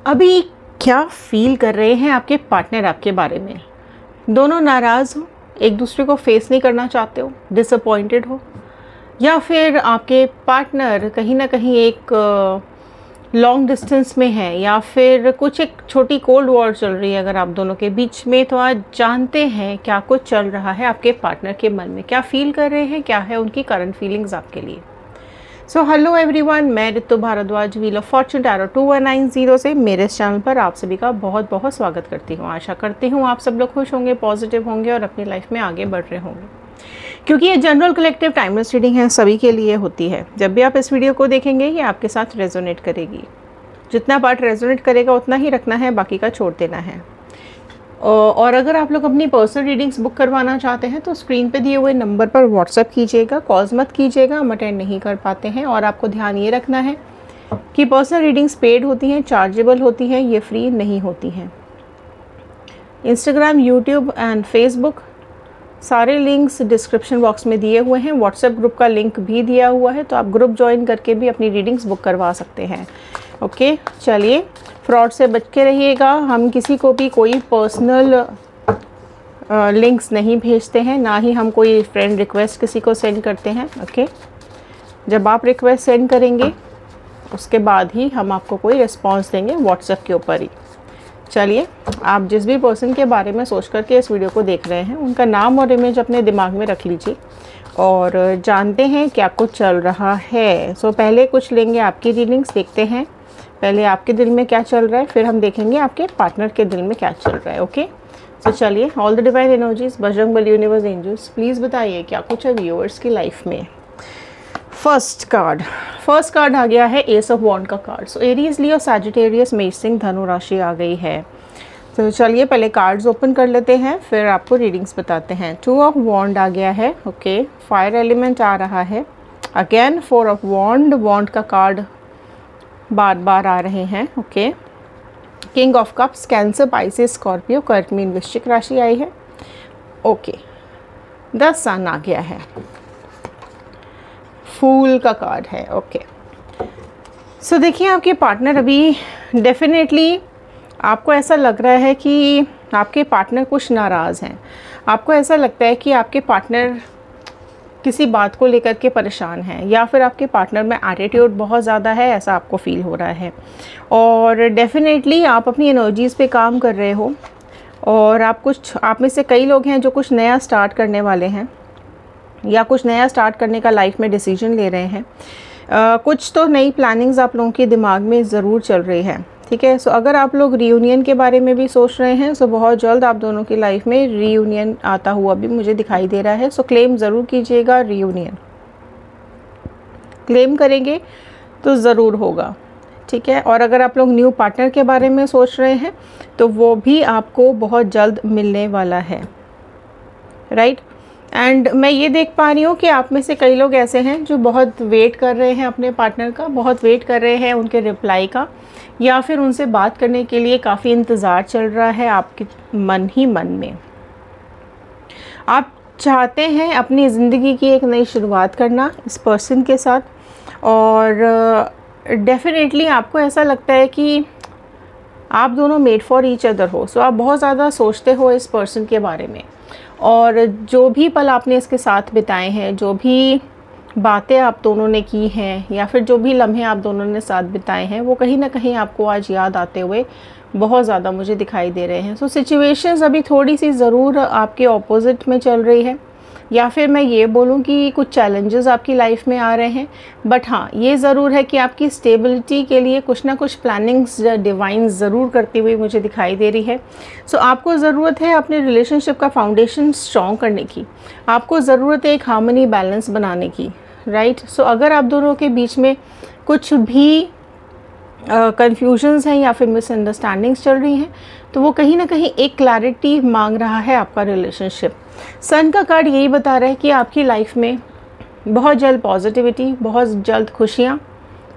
अभी क्या फील कर रहे हैं आपके पार्टनर आपके बारे में? दोनों नाराज़ हो, एक दूसरे को फेस नहीं करना चाहते हो, डिसअपॉइंटेड हो, या फिर आपके पार्टनर कहीं ना कहीं एक लॉन्ग डिस्टेंस में है, या फिर कुछ एक छोटी कोल्ड वॉर चल रही है अगर आप दोनों के बीच में। तो आज जानते हैं क्या कुछ चल रहा है आपके पार्टनर के मन में, क्या फील कर रहे हैं, क्या है उनकी करंट फीलिंग्स आपके लिए। सो हेलो एवरीवन, मैं Ritu Bhardwaj wheel of fortune tarot 2190 से मेरे इस चैनल पर आप सभी का बहुत बहुत स्वागत करती हूँ। आशा करती हूँ आप सब लोग खुश होंगे, पॉजिटिव होंगे और अपनी लाइफ में आगे बढ़ रहे होंगे, क्योंकि ये जनरल कलेक्टिव टाइमलेस रीडिंग है, सभी के लिए होती है। जब भी आप इस वीडियो को देखेंगे ये आपके साथ रेजोनेट करेगी। जितना पार्ट रेजोनेट करेगा उतना ही रखना है, बाकी का छोड़ देना है। और अगर आप लोग अपनी पर्सनल रीडिंग्स बुक करवाना चाहते हैं तो स्क्रीन पे दिए हुए नंबर पर व्हाट्सएप कीजिएगा, कॉल्स मत कीजिएगा, हम अटेंड नहीं कर पाते हैं। और आपको ध्यान ये रखना है कि पर्सनल रीडिंग्स पेड होती हैं, चार्जेबल होती हैं, ये फ्री नहीं होती हैं। इंस्टाग्राम, यूट्यूब एंड फेसबुक सारे लिंक्स डिस्क्रिप्शन बॉक्स में दिए हुए हैं। व्हाट्सएप ग्रुप का लिंक भी दिया हुआ है, तो आप ग्रुप ज्वाइन करके भी अपनी रीडिंग्स बुक करवा सकते हैं। ओके, चलिए, फ्रॉड से बच के रहिएगा। हम किसी को भी कोई पर्सनल लिंक्स नहीं भेजते हैं, ना ही हम कोई फ्रेंड रिक्वेस्ट किसी को सेंड करते हैं। ओके, जब आप रिक्वेस्ट सेंड करेंगे उसके बाद ही हम आपको कोई रिस्पॉन्स देंगे व्हाट्सएप के ऊपर ही। चलिए, आप जिस भी पर्सन के बारे में सोच करके इस वीडियो को देख रहे हैं उनका नाम और इमेज अपने दिमाग में रख लीजिए और जानते हैं क्या कुछ चल रहा है। सो पहले कुछ लेंगे आपकी रीडिंग्स, देखते हैं पहले आपके दिल में क्या चल रहा है, फिर हम देखेंगे आपके पार्टनर के दिल में क्या चल रहा है। ओके, तो चलिए, all the divine energies, Bajrangbali, universe, angels, please बताइए क्या कुछ है व्यूअर्स की लाइफ में। फर्स्ट कार्ड आ गया है एस ऑफ वॉन्ड का कार्ड। सो एरीज, लियो, सैजिटेरियस, मेष, सिंह, धनु राशि आ गई है। तो चलिए पहले कार्ड्स ओपन कर लेते हैं, फिर आपको रीडिंग्स बताते हैं। 2 ऑफ वॉन्ड आ गया है। ओके, फायर एलिमेंट आ रहा है। अगेन 4 ऑफ वॉन्ड का कार्ड बार बार आ रहे हैं। Okay, king of cups, cancer, Pisces, Scorpio, कर्क, मीन, वृश्चिक राशि आई है। ओके, 10 सन आ गया है। फूल का कार्ड है। ओके, सो देखिए, आपके पार्टनर अभी डेफिनेटली आपको ऐसा लग रहा है कि आपके पार्टनर कुछ नाराज़ हैं। आपको ऐसा लगता है कि आपके पार्टनर किसी बात को लेकर के परेशान हैं, या फिर आपके पार्टनर में एटीट्यूड बहुत ज़्यादा है, ऐसा आपको फील हो रहा है। और डेफिनेटली आप अपनी एनर्जीज़ पे काम कर रहे हो, और आप में से कई लोग हैं जो कुछ नया स्टार्ट करने वाले हैं, या कुछ नया स्टार्ट करने का लाइफ में डिसीजन ले रहे हैं। कुछ तो नई प्लानिंग्स आप लोगों के दिमाग में ज़रूर चल रही है। ठीक है, सो अगर आप लोग रीयूनियन के बारे में भी सोच रहे हैं, सो बहुत जल्द आप दोनों की लाइफ में रीयूनियन आता हुआ भी मुझे दिखाई दे रहा है। सो क्लेम ज़रूर कीजिएगा, रीयूनियन क्लेम करेंगे तो ज़रूर होगा। ठीक है, और अगर आप लोग न्यू पार्टनर के बारे में सोच रहे हैं तो वो भी आपको बहुत जल्द मिलने वाला है। राइट, एंड मैं ये देख पा रही हूँ कि आप में से कई लोग ऐसे हैं जो बहुत वेट कर रहे हैं अपने पार्टनर का, बहुत वेट कर रहे हैं उनके रिप्लाई का, या फिर उनसे बात करने के लिए काफ़ी इंतज़ार चल रहा है आपके मन ही मन में। आप चाहते हैं अपनी ज़िंदगी की एक नई शुरुआत करना इस पर्सन के साथ, और डेफिनेटली आपको ऐसा लगता है कि आप दोनों मेड फॉर ईच अदर हो। सो आप बहुत ज़्यादा सोचते हो इस पर्सन के बारे में, और जो भी पल आपने इसके साथ बिताए हैं, जो भी बातें आप दोनों ने की हैं, या फिर जो भी लम्हे आप दोनों ने साथ बिताए हैं, वो कहीं ना कहीं आपको आज याद आते हुए बहुत ज़्यादा मुझे दिखाई दे रहे हैं। सो सिचुएशंस अभी थोड़ी सी ज़रूर आपके ऑपोजिट में चल रही है, या फिर मैं ये बोलूँ कि कुछ चैलेंजेस आपकी लाइफ में आ रहे हैं। बट हाँ, ये ज़रूर है कि आपकी स्टेबिलिटी के लिए कुछ ना कुछ प्लानिंग्स डिवाइन ज़रूर करती हुई मुझे दिखाई दे रही है। सो आपको ज़रूरत है अपने रिलेशनशिप का फाउंडेशन स्ट्रॉन्ग करने की, आपको ज़रूरत है एक हार्मनी बैलेंस बनाने की। राइट, सो अगर आप दोनों के बीच में कुछ भी कन्फ्यूजन्स हैं या फिर मिसअंडरस्टैंडिंग्स चल रही हैं, तो वो कहीं ना कहीं एक क्लैरिटी मांग रहा है आपका रिलेशनशिप। सन का कार्ड यही बता रहा है कि आपकी लाइफ में बहुत जल्द पॉजिटिविटी, बहुत जल्द खुशियाँ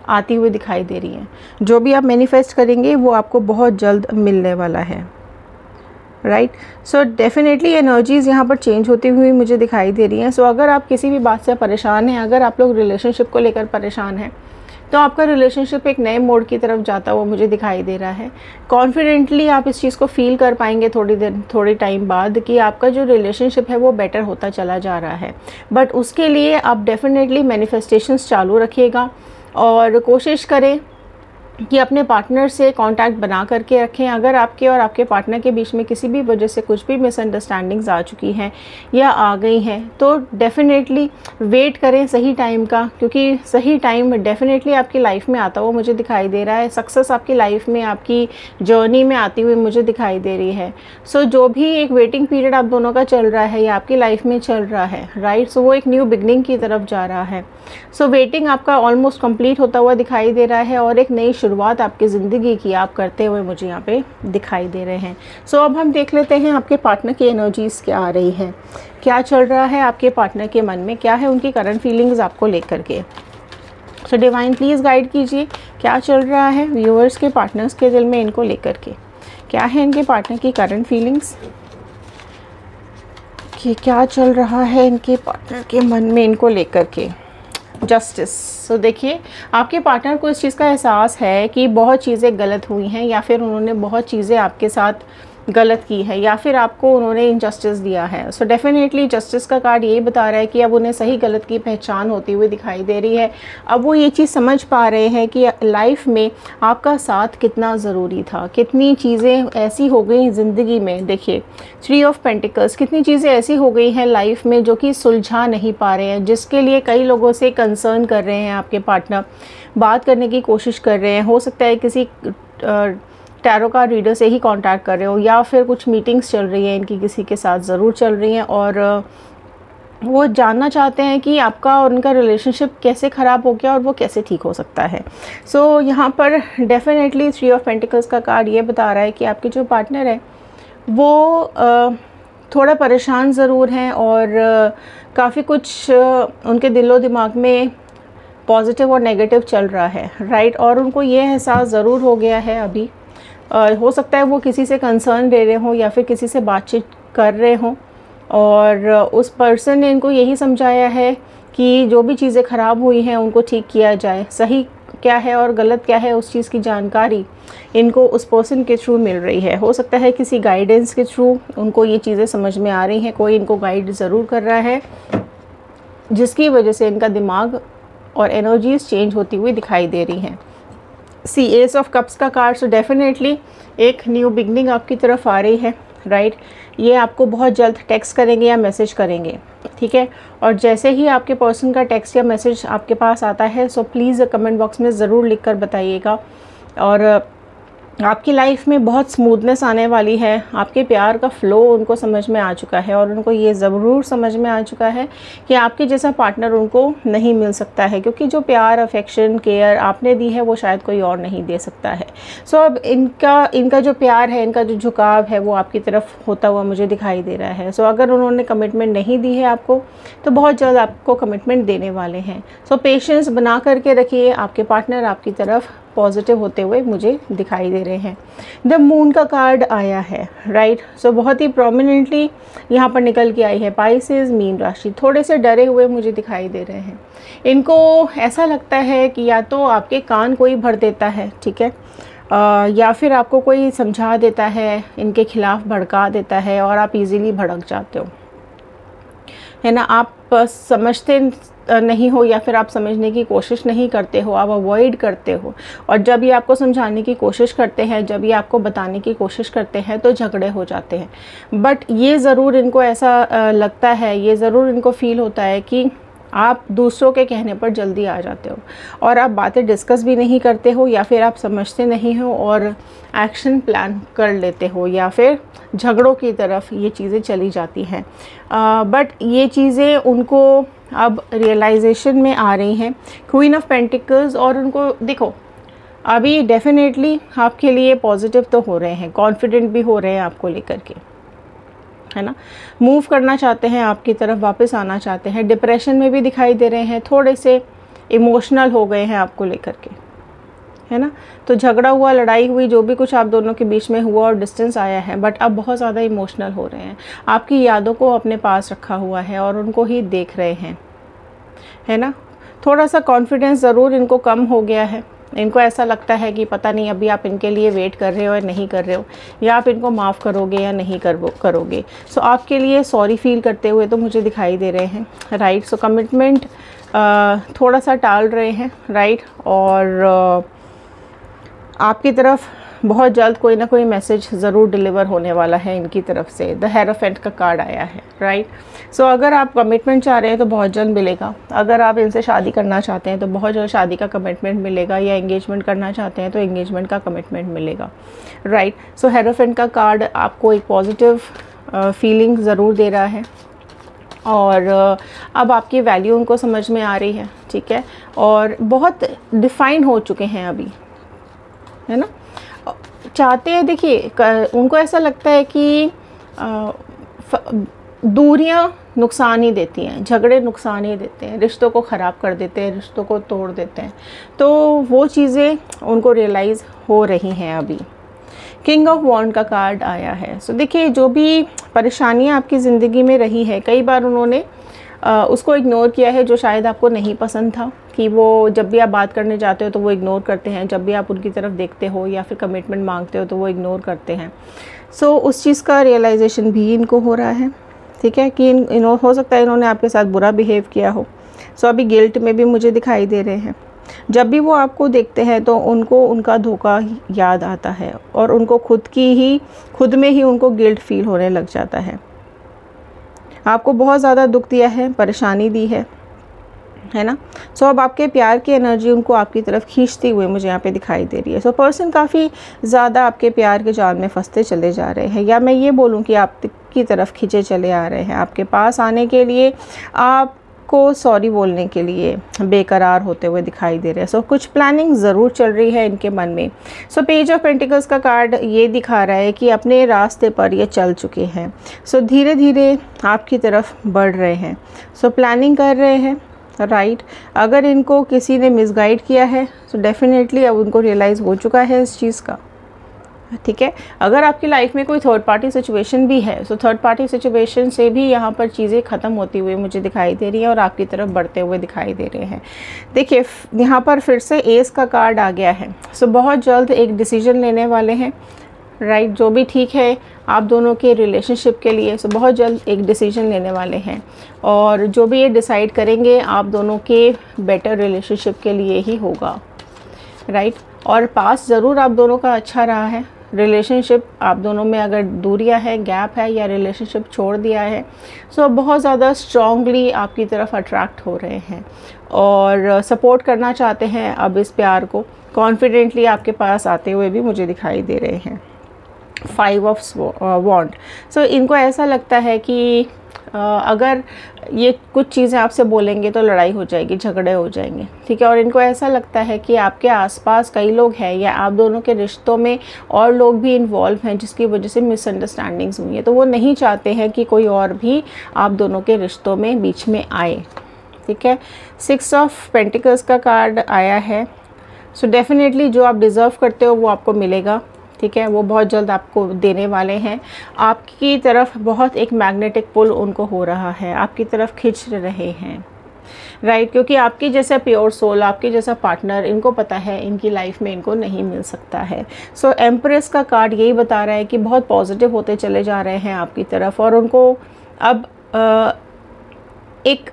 आती हुई दिखाई दे रही हैं। जो भी आप मैनिफेस्ट करेंगे वो आपको बहुत जल्द मिलने वाला है। राइट, सो डेफिनेटली एनर्जीज़ यहाँ पर चेंज होती हुई मुझे दिखाई दे रही हैं। सो अगर आप किसी भी बात से परेशान हैं, अगर आप लोग रिलेशनशिप को लेकर परेशान हैं, तो आपका रिलेशनशिप एक नए मोड की तरफ जाता हुआ मुझे दिखाई दे रहा है। कॉन्फिडेंटली आप इस चीज़ को फील कर पाएंगे थोड़ी टाइम बाद कि आपका जो रिलेशनशिप है वो बेटर होता चला जा रहा है। बट उसके लिए आप डेफिनेटली मैनिफेस्टेशंस चालू रखिएगा और कोशिश करें कि अपने पार्टनर से कांटेक्ट बना करके रखें। अगर आपके और आपके पार्टनर के बीच में किसी भी वजह से कुछ भी मिसअंडरस्टैंडिंग्स आ चुकी हैं या आ गई हैं तो डेफ़िनेटली वेट करें सही टाइम का, क्योंकि सही टाइम डेफ़िनेटली आपकी लाइफ में आता हुआ मुझे दिखाई दे रहा है। सक्सेस आपकी लाइफ में, आपकी जर्नी में आती हुई मुझे दिखाई दे रही है। सो जो भी एक वेटिंग पीरियड आप दोनों का चल रहा है या आपकी लाइफ में चल रहा है, राइट, सो वो एक न्यू बिगनिंग की तरफ जा रहा है। सो वेटिंग आपका ऑलमोस्ट कंप्लीट होता हुआ दिखाई दे रहा है और एक नई शुरुआत आपकी ज़िंदगी की आप करते हुए मुझे यहाँ पे दिखाई दे रहे हैं। सो अब हम देख लेते हैं आपके पार्टनर की एनर्जीज़ क्या आ रही हैं, क्या चल रहा है आपके पार्टनर के मन में, क्या है उनकी करंट फीलिंग्स आपको लेकर के। सो डिवाइन प्लीज़ गाइड कीजिए क्या चल रहा है व्यूअर्स के पार्टनर्स के दिल में इनको लेकर के, क्या है इनके पार्टनर की करंट फीलिंग्स, कि क्या चल रहा है इनके पार्टनर के मन में इनको लेकर के। जस्टिस। सो देखिए आपके पार्टनर को इस चीज़ का एहसास है कि बहुत चीज़ें गलत हुई हैं या फिर उन्होंने बहुत चीज़ें आपके साथ गलत की है या फिर आपको उन्होंने इनजस्टिस दिया है। सो डेफिनेटली जस्टिस का कार्ड यही बता रहा है कि अब उन्हें सही गलत की पहचान होती हुई दिखाई दे रही है। अब वो ये चीज़ समझ पा रहे हैं कि लाइफ में आपका साथ कितना ज़रूरी था, कितनी चीज़ें ऐसी हो गई ज़िंदगी में। देखिए 3 ऑफ पेंटिकल्स, कितनी चीज़ें ऐसी हो गई हैं लाइफ में जो कि सुलझा नहीं पा रहे हैं, जिसके लिए कई लोगों से कंसर्न कर रहे हैं आपके पार्टनर, बात करने की कोशिश कर रहे हैं। हो सकता है किसी टैरो कार्ड रीडर से ही कांटेक्ट कर रहे हो या फिर कुछ मीटिंग्स चल रही हैं इनकी किसी के साथ ज़रूर चल रही हैं और वो जानना चाहते हैं कि आपका और उनका रिलेशनशिप कैसे ख़राब हो गया और वो कैसे ठीक हो सकता है। सो यहाँ पर डेफिनेटली 3 ऑफ पेंटिकल्स का कार्ड ये बता रहा है कि आपके जो पार्टनर है वो थोड़ा परेशान ज़रूर हैं और काफ़ी कुछ उनके दिलो दिमाग में पॉजिटिव और नेगेटिव चल रहा है, राइट। और उनको ये एहसास ज़रूर हो गया है अभी, हो सकता है वो किसी से कंसर्न ले रहे हों या फिर किसी से बातचीत कर रहे हों और उस पर्सन ने इनको यही समझाया है कि जो भी चीज़ें ख़राब हुई हैं उनको ठीक किया जाए। सही क्या है और गलत क्या है उस चीज़ की जानकारी इनको उस पर्सन के थ्रू मिल रही है। हो सकता है किसी गाइडेंस के थ्रू उनको ये चीज़ें समझ में आ रही हैं, कोई इनको गाइड ज़रूर कर रहा है जिसकी वजह से इनका दिमाग और एनर्जीज़ चेंज होती हुई दिखाई दे रही हैं। सी एस ऑफ कप्स का कार्ड, सो डेफिनेटली एक न्यू बिगनिंग आपकी तरफ आ रही है, राइट। ये आपको बहुत जल्द टेक्स्ट करेंगे या मैसेज करेंगे, ठीक है। और जैसे ही आपके पर्सन का टेक्स्ट या मैसेज आपके पास आता है सो प्लीज़ कमेंट बॉक्स में ज़रूर लिख कर बताइएगा। और आपकी लाइफ में बहुत स्मूथनेस आने वाली है, आपके प्यार का फ़्लो उनको समझ में आ चुका है और उनको ये ज़रूर समझ में आ चुका है कि आपके जैसा पार्टनर उनको नहीं मिल सकता है, क्योंकि जो प्यार, अफेक्शन, केयर आपने दी है वो शायद कोई और नहीं दे सकता है। सो अब इनका जो प्यार है, इनका जो झुकाव है वो आपकी तरफ होता हुआ मुझे दिखाई दे रहा है। सो अगर उन्होंने कमिटमेंट नहीं दी है आपको तो बहुत जल्द आपको कमिटमेंट देने वाले हैं। सो पेशेंस बना करके रखिए, आपके पार्टनर आपकी तरफ पॉजिटिव होते हुए मुझे दिखाई दे रहे हैं। द मून का कार्ड आया है, राइट। सो बहुत ही प्रोमिनेंटली यहाँ पर निकल के आई है पाइसेस, मीन राशि। थोड़े से डरे हुए मुझे दिखाई दे रहे हैं। इनको ऐसा लगता है कि या तो आपके कान कोई भर देता है, ठीक है, या फिर आपको कोई समझा देता है, इनके खिलाफ भड़का देता है और आप इजीली भड़क जाते हो, है ना। आप समझते नहीं हो या फिर आप समझने की कोशिश नहीं करते हो, आप अवॉइड करते हो। और जब ये आपको समझाने की कोशिश करते हैं, जब ये आपको बताने की कोशिश करते हैं तो झगड़े हो जाते हैं। बट ये ज़रूर इनको ऐसा लगता है, ये ज़रूर इनको फील होता है कि आप दूसरों के कहने पर जल्दी आ जाते हो और आप बातें डिस्कस भी नहीं करते हो या फिर आप समझते नहीं हो और एक्शन प्लान कर लेते हो या फिर झगड़ों की तरफ ये चीज़ें चली जाती हैं। बट ये चीज़ें उनको अब रियलाइजेशन में आ रही हैं, क्वीन ऑफ पेंटिकल्स। और उनको देखो अभी डेफिनेटली आपके लिए पॉजिटिव तो हो रहे हैं, कॉन्फिडेंट भी हो रहे हैं आपको लेकर के, है ना। मूव करना चाहते हैं आपकी तरफ, वापस आना चाहते हैं। डिप्रेशन में भी दिखाई दे रहे हैं, थोड़े से इमोशनल हो गए हैं आपको लेकर के, है ना। तो झगड़ा हुआ, लड़ाई हुई, जो भी कुछ आप दोनों के बीच में हुआ और डिस्टेंस आया है, बट अब बहुत ज़्यादा इमोशनल हो रहे हैं। आपकी यादों को अपने पास रखा हुआ है और उनको ही देख रहे हैं, है ना। थोड़ा सा कॉन्फिडेंस ज़रूर इनको कम हो गया है। इनको ऐसा लगता है कि पता नहीं अभी आप इनके लिए वेट कर रहे हो या नहीं कर रहे हो, या आप इनको माफ़ करोगे या नहीं करोगे। सो आपके लिए सॉरी फील करते हुए तो मुझे दिखाई दे रहे हैं, राइट। सो कमिटमेंट थोड़ा सा टाल रहे हैं, राइट। और आपकी तरफ बहुत जल्द कोई ना कोई मैसेज ज़रूर डिलीवर होने वाला है इनकी तरफ से। द हेरोफेंट का कार्ड आया है, राइट। सो अगर आप कमिटमेंट चाह रहे हैं तो बहुत जल्द मिलेगा। अगर आप इनसे शादी करना चाहते हैं तो बहुत जल्द शादी का कमिटमेंट मिलेगा, या एंगेजमेंट करना चाहते हैं तो एंगेजमेंट का कमिटमेंट मिलेगा, राइट। सो हेरोफेंट का कार्ड आपको एक पॉजिटिव फीलिंग ज़रूर दे रहा है, और अब आपकी वैल्यू उनको समझ में आ रही है, ठीक है। और बहुत डिफ़ाइन हो चुके हैं अभी, है ना। चाहते हैं, देखिए उनको ऐसा लगता है कि दूरियां नुकसान ही देती हैं, झगड़े नुकसान ही देते हैं, रिश्तों को ख़राब कर देते हैं, रिश्तों को तोड़ देते हैं। तो वो चीज़ें उनको रियलाइज़ हो रही हैं अभी। किंग ऑफ वॉन्ड का कार्ड आया है। सो देखिए, जो भी परेशानियां आपकी ज़िंदगी में रही है, कई बार उन्होंने उसको इग्नोर किया है, जो शायद आपको नहीं पसंद था, कि वो जब भी आप बात करने जाते हो तो वो इग्नोर करते हैं, जब भी आप उनकी तरफ देखते हो या फिर कमिटमेंट मांगते हो तो वो इग्नोर करते हैं। सो उस चीज़ का रियलाइजेशन भी इनको हो रहा है, ठीक है, कि हो सकता है इन्होंने आपके साथ बुरा बिहेव किया हो। सो अभी गिल्ट में भी मुझे दिखाई दे रहे हैं। जब भी वो आपको देखते हैं तो उनको उनका धोखा याद आता है, और उनको खुद में ही उनको गिल्ट फील होने लग जाता है। आपको बहुत ज़्यादा दुख दिया है, परेशानी दी है ना। सो अब आपके प्यार की एनर्जी उनको आपकी तरफ खींचती हुए मुझे यहाँ पे दिखाई दे रही है। सो पर्सन काफ़ी ज़्यादा आपके प्यार के जाल में फंसते चले जा रहे हैं, या मैं ये बोलूँ कि आपकी तरफ खींचे चले आ रहे हैं। आपके पास आने के लिए, आपको सॉरी बोलने के लिए बेकरार होते हुए दिखाई दे रहे हैं। सो कुछ प्लानिंग ज़रूर चल रही है इनके मन में। सो पेज ऑफ पेंटिकल्स का कार्ड ये दिखा रहा है कि अपने रास्ते पर ये चल चुके हैं। सो धीरे धीरे आपकी तरफ बढ़ रहे हैं। सो प्लानिंग कर रहे हैं, राइट। अगर इनको किसी ने मिसगाइड किया है तो डेफिनेटली अब उनको रियलाइज़ हो चुका है इस चीज़ का, ठीक है। अगर आपकी लाइफ में कोई थर्ड पार्टी सिचुएशन भी है, तो थर्ड पार्टी सिचुएशन से भी यहाँ पर चीज़ें ख़त्म होती हुई मुझे दिखाई दे रही है, और आपकी तरफ बढ़ते हुए दिखाई दे रहे हैं। देखिए, यहाँ पर फिर से एस का कार्ड आ गया है। सो बहुत जल्द एक डिसीजन लेने वाले हैं, राइट, जो भी ठीक है आप दोनों के रिलेशनशिप के लिए। सो बहुत जल्द एक डिसीजन लेने वाले हैं, और जो भी ये डिसाइड करेंगे आप दोनों के बेटर रिलेशनशिप के लिए ही होगा, राइट। और पास ज़रूर आप दोनों का अच्छा रहा है। रिलेशनशिप आप दोनों में अगर दूरियां है, गैप है, या रिलेशनशिप छोड़ दिया है, सो बहुत ज़्यादा स्ट्रॉन्गली आपकी तरफ अट्रैक्ट हो रहे हैं, और सपोर्ट करना चाहते हैं अब इस प्यार को। कॉन्फिडेंटली आपके पास आते हुए भी मुझे दिखाई दे रहे हैं। 5 ऑफ वॉन्ड। सो इनको ऐसा लगता है कि अगर ये कुछ चीज़ें आपसे बोलेंगे तो लड़ाई हो जाएगी, झगड़े हो जाएंगे, ठीक है। और इनको ऐसा लगता है कि आपके आसपास कई लोग हैं, या आप दोनों के रिश्तों में और लोग भी इन्वॉल्व हैं, जिसकी वजह से मिसअंडरस्टैंडिंग्स हुई है। तो वो नहीं चाहते हैं कि कोई और भी आप दोनों के रिश्तों में बीच में आए, ठीक है। 6 ऑफ पेंटिकल्स का कार्ड आया है। सो डेफिनेटली जो आप डिज़र्व करते हो वो आपको मिलेगा, ठीक है। वो बहुत जल्द आपको देने वाले हैं। आपकी तरफ बहुत एक मैग्नेटिक पुल उनको हो रहा है, आपकी तरफ खींच रहे हैं, राइट। क्योंकि आपकी जैसा प्योर सोल, आपके जैसा पार्टनर इनको पता है इनकी लाइफ में इनको नहीं मिल सकता है। सो एम्प्रेस का कार्ड यही बता रहा है कि बहुत पॉजिटिव होते चले जा रहे हैं आपकी तरफ, और उनको अब एक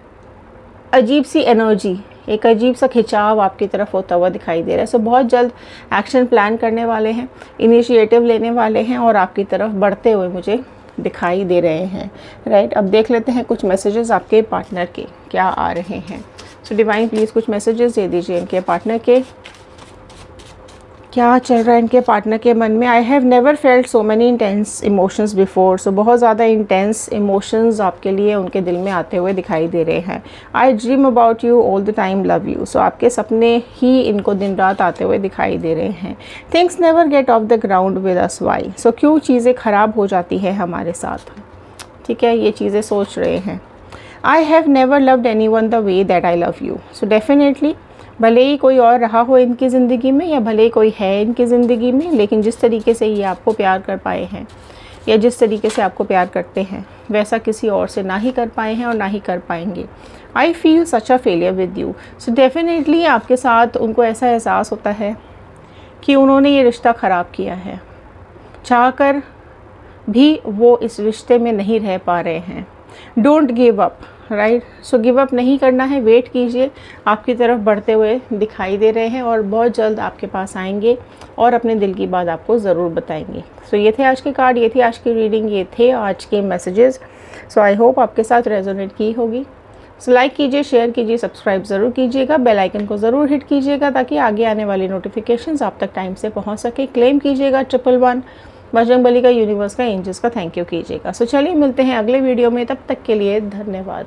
अजीब सी एनर्जी, एक अजीब सा खिंचाव आपकी तरफ होता हुआ दिखाई दे रहा है। सो बहुत जल्द एक्शन प्लान करने वाले हैं, इनिशिएटिव लेने वाले हैं, और आपकी तरफ बढ़ते हुए मुझे दिखाई दे रहे हैं, राइट। अब देख लेते हैं कुछ मैसेजेस आपके पार्टनर के क्या आ रहे हैं। सो डिवाइन प्लीज़ कुछ मैसेजेस दे दीजिए इनके पार्टनर के, क्या चल रहा है इनके पार्टनर के मन में। I have never felt so many intense emotions before. So बहुत ज़्यादा इंटेंस इमोशंस आपके लिए उनके दिल में आते हुए दिखाई दे रहे हैं। I dream about you all the time, love you. So आपके सपने ही इनको दिन रात आते हुए दिखाई दे रहे हैं। Things never get off the ground with us, why. So क्यों चीज़ें ख़राब हो जाती है हमारे साथ, ठीक है, ये चीज़ें सोच रहे हैं। आई have never loved any one the way that I love you. So definitely भले ही कोई और रहा हो इनकी ज़िंदगी में, या भले ही कोई है इनकी ज़िंदगी में, लेकिन जिस तरीके से ये आपको प्यार कर पाए हैं, या जिस तरीके से आपको प्यार करते हैं वैसा किसी और से ना ही कर पाए हैं और ना ही कर पाएंगे। I feel such a failure with you. So definitely आपके साथ उनको ऐसा एहसास होता है कि उन्होंने ये रिश्ता ख़राब किया है, चाहकर भी वो इस रिश्ते में नहीं रह पा रहे हैं। Don't give up, right. So give up नहीं करना है, वेट कीजिए, आपकी तरफ बढ़ते हुए दिखाई दे रहे हैं और बहुत जल्द आपके पास आएंगे और अपने दिल की बात आपको ज़रूर बताएंगे। सो ये थे आज के कार्ड, ये थी आज की रीडिंग, ये थे आज के मैसेजेस। सो आई होप आपके साथ रेजोनेट की होगी। सो लाइक कीजिए, शेयर कीजिए, सब्सक्राइब ज़रूर कीजिएगा, बेल आइकन को ज़रूर हिट कीजिएगा ताकि आगे आने वाली नोटिफिकेशंस आप तक टाइम से पहुंच सके। क्लेम कीजिएगा 111, बजरंगबली का, यूनिवर्स का, एंजल्स का थैंक यू कीजिएगा। सो चलिए मिलते हैं अगले वीडियो में, तब तक के लिए धन्यवाद।